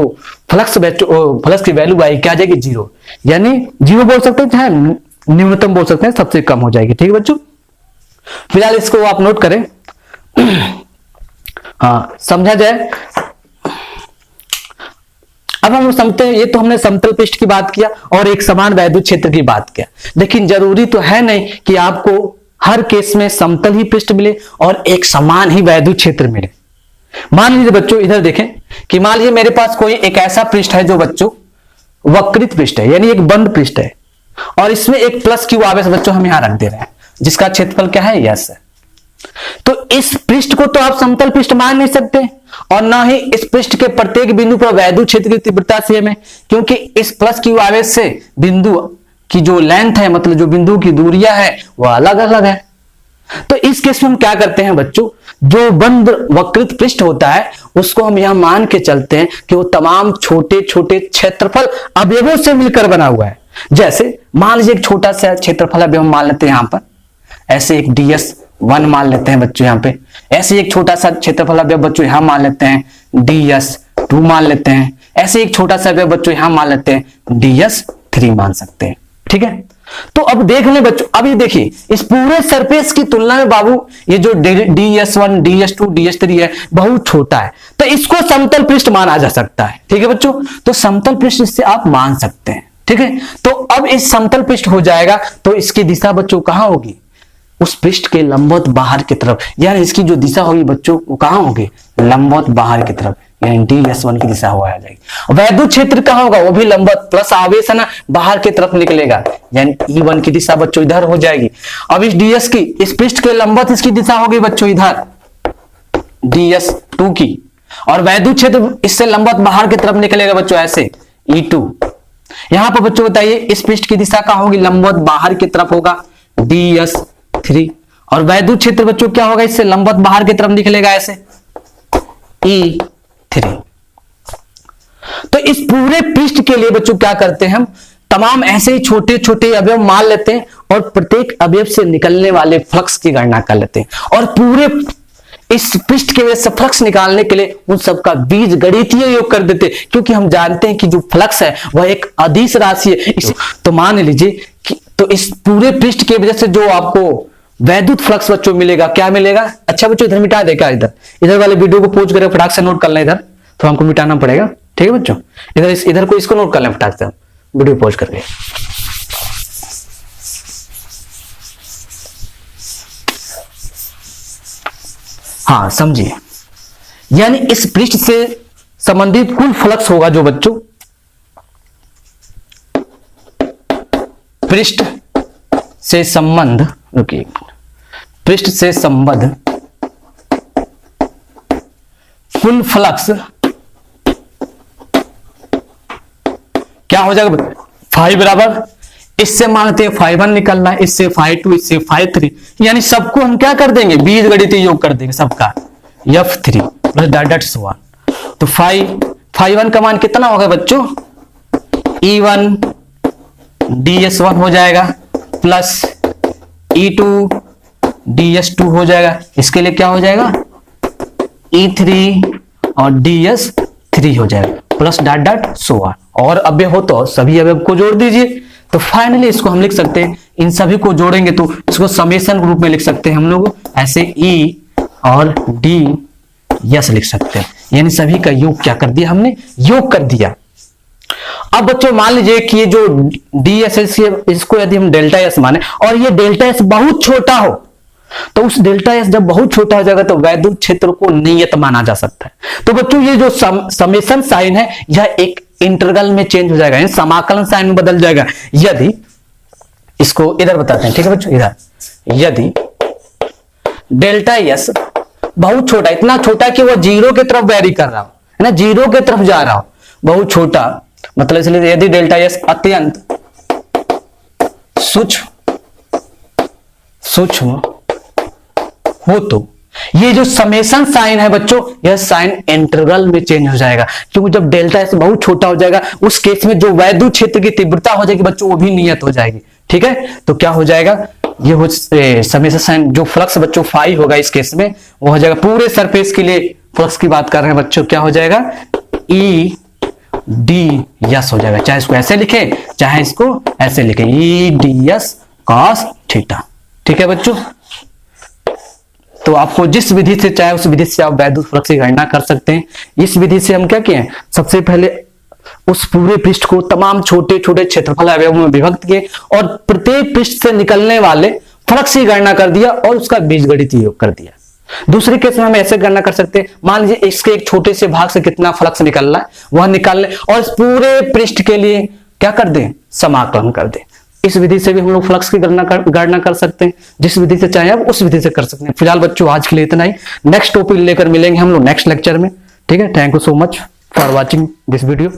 फ्लक्स की वैल्यू आई क्या आ जाएगी? 0। यानी 0 बोल सकते हैं, न्यूनतम बोल सकते हैं, सबसे कम हो जाएगी। ठीक है बच्चों, फिलहाल इसको आप नोट करें। हाँ, समझा जाए। अब हम समझते हैं, ये तो हमने समतल पृष्ठ की बात किया और एक समान वैद्युत क्षेत्र की बात किया, लेकिन जरूरी तो है नहीं कि आपको हर केस में समतल ही पृष्ठ मिले और एक समान ही वैद्युत क्षेत्र मिले। मान लीजिए बच्चों, इधर देखें कि मान लीजिए मेरे पास कोई एक ऐसा पृष्ठ है जो बच्चों वक्रित पृष्ठ है, यानी एक बंद पृष्ठ है, और इसमें एक प्लस क्यू आवेश बच्चों हम यहां रख दे रहे हैं, जिसका क्षेत्रफल क्या है, यस है। तो इस पृष्ठ को तो आप समतल पृष्ठ मान नहीं सकते, और ना ही इस पृष्ठ के प्रत्येक बिंदु पर वैद्युत क्षेत्र की तीव्रता सेम है, क्योंकि इस प्लस क्यू आवेश से बिंदु की जो लेंथ है, मतलब जो बिंदु की दूरियां है, वह अलग अलग है। तो इस केस में हम क्या करते हैं बच्चों, जो बंद वक्रित पृष्ठ होता है उसको हम यहां मान के चलते हैं कि वो तमाम छोटे छोटे क्षेत्रफल अवयवों से मिलकर बना हुआ है। जैसे मान लीजिए एक छोटा सा क्षेत्रफल अवयव हम मान लेते हैं यहां पर, ऐसे एक DS1 मान लेते हैं बच्चों यहां पे, ऐसे एक छोटा सा क्षेत्रफल अवयव बच्चों यहां मान लेते हैं DS2 मान लेते हैं, ऐसे एक छोटा सा अवयव बच्चों यहां मान लेते हैं DS3 मान सकते हैं। ठीक है, तो अब देख लें बच्चों, अब ये देखिए इस पूरे सरफेस की तुलना में बाबू ये जो DS1 DS2 DS3 है बहुत छोटा है, तो इसको समतल पृष्ठ माना जा सकता है। ठीक है बच्चों, तो समतल पृष्ठ इससे आप मान सकते हैं। ठीक है, तो अब इस समतल पृष्ठ हो जाएगा तो इसकी दिशा बच्चों कहां होगी, उस पृष्ठ के लंबवत बाहर की तरफ, यानी इसकी जो दिशा होगी बच्चों वो कहां होगी, लंबवत बाहर की तरफ, यानी DS1 की दिशा हो जाएगी। वैद्युत क्षेत्र कहां होगा, वो भी लंबवत, प्लस आवेश है ना, बाहर की तरफ निकलेगा, यानी E1 की दिशा बच्चों इधर हो जाएगी। अब इस DS की, इस पृष्ठ के लंबवत इसकी दिशा होगी बच्चों इधर DS2 की, और वैद्युत क्षेत्र इससे लंबवत बाहर की तरफ निकलेगा बच्चों ऐसे E2। यहां पर बच्चों बताइए इस पृष्ठ की दिशा कहां होगी, लंबवत बाहर की तरफ होगा DS3, और वैद्युत क्षेत्र बच्चों क्या होगा, इससे लंबवत बाहर की तरफ निकलेगा ऐसे E3। तो इस पूरे पृष्ठ के लिए बच्चों क्या करते हैं, हम तमाम ऐसे ही छोटे छोटे अवयव मान लेते हैं और प्रत्येक अवयव से निकलने वाले फ्लक्स की गणना कर लेते हैं, और पूरे इस पृष्ठ के वजह से फ्लक्स निकालने के लिए उन सबका बीज गणितीय योग कर देते हैं, क्योंकि हम जानते हैं कि जो फ्लक्स है वह एक अदिश राशि है। तो मान लीजिए कि तो इस पूरे पृष्ठ की वजह से जो आपको वैद्युत फ्लक्स बच्चों मिलेगा, क्या मिलेगा। अच्छा बच्चों इधर मिटा देगा, इधर वाले वीडियो को पोज करके फटाक से नोट कर लें, इधर तो हमको मिटाना पड़ेगा। ठीक है बच्चों, इधर को इसको नोट कर लें फटाक से, वीडियो पोज करके। हाँ समझिए, यानी इस पृष्ठ से संबंधित कुल फ्लक्स होगा जो बच्चों पृष्ठ से संबंध, रुकिए, पृष्ठ से संबद्ध कुल फ्लक्स क्या हो जाएगा, फाइव बराबर, इससे मानते हैं φ1 निकलना है, इससे φ2, इससे φ3, यानी सबको हम क्या कर देंगे, बीज गणितीय योग कर देंगे सबका, F3 plus dot so on. तो φ1 का मान कितना होगा बच्चों, E1 DS1 हो जाएगा प्लस E2 DS2 हो जाएगा, इसके लिए क्या हो जाएगा E3 और DS3 हो जाएगा प्लस डॉट सो ऑन। और अवयव हो तो सभी अवयव को जोड़ दीजिए, तो फाइनली इसको हम लिख सकते हैं, इन सभी को जोड़ेंगे तो इसको समेशन रूप में लिख सकते हैं हम लोग ऐसे, E और D यस लिख सकते हैं, यानी सभी का योग क्या कर दिया हमने, योग कर दिया। अब बच्चों मान लीजिए कि ये जो DS है इसको यदि हम डेल्टा एस माने और ये डेल्टा एस बहुत छोटा हो, तो उस डेल्टा एस जब बहुत छोटा हो जाएगा तो वैद्युत क्षेत्र को नियत माना जा सकता है। तो बच्चों ये जो समेशन साइन है यह एक इंटरवल में चेंज हो जाएगा, समाकलन साइन में बदल जाएगा। यदि इसको इधर बताते हैं, ठीक है बच्चों, इधर यदि डेल्टा एस बहुत छोटा, इतना छोटा कि वह जीरो की तरफ वेरी कर रहा हो, है ना, जीरो की तरफ जा रहा हो, बहुत छोटा, मतलब इसलिए यदि डेल्टा एस अत्यंत सूक्ष्म हो तो ये जो समेशन साइन है बच्चों, यह साइन इंटरवल में चेंज हो जाएगा, क्योंकि जब डेल्टा एस बहुत छोटा हो जाएगा उस केस में जो वैद्युत क्षेत्र की तीव्रता हो जाएगी बच्चों वो भी नियत हो जाएगी। ठीक है, तो क्या हो जाएगा, ये हो समेशन साइन जो फ्लक्स बच्चों फाई होगा इस केस में वो हो जाएगा, पूरे सरफेस के लिए फ्लक्स की बात कर रहे हैं बच्चों, क्या हो जाएगा E डी यस हो जाएगा, चाहे इसको ऐसे लिखे चाहे इसको ऐसे लिखे, E D S cos theta. ठीक है बच्चों, तो आपको जिस विधि से चाहे उस विधि से आप वैद्युत फ्लक्स की गणना कर सकते हैं। इस विधि से हम क्या किए, सबसे पहले उस पूरे पृष्ठ को तमाम छोटे छोटे क्षेत्रफल अवयवों में विभक्त किए और प्रत्येक पृष्ठ से निकलने वाले फ्लक्स की गणना कर दिया और उसका बीजगणितीय योग कर दिया। दूसरे केस में हम ऐसे गणना कर सकते हैं, मान लीजिए इसके एक छोटे से भाग से कितना फ्लक्स निकल रहा है वह निकाल लें और इस पूरे पृष्ठ के लिए क्या कर दें, समाकलन कर दें। इस विधि से भी हम लोग फ्लक्स की गणना कर सकते हैं, जिस विधि से चाहे आप उस विधि से कर सकते हैं। फिलहाल बच्चों आज के लिए इतना ही, नेक्स्ट टॉपिक लेकर मिलेंगे हम लोग नेक्स्ट लेक्चर में। ठीक है, thank you so much for watching this video.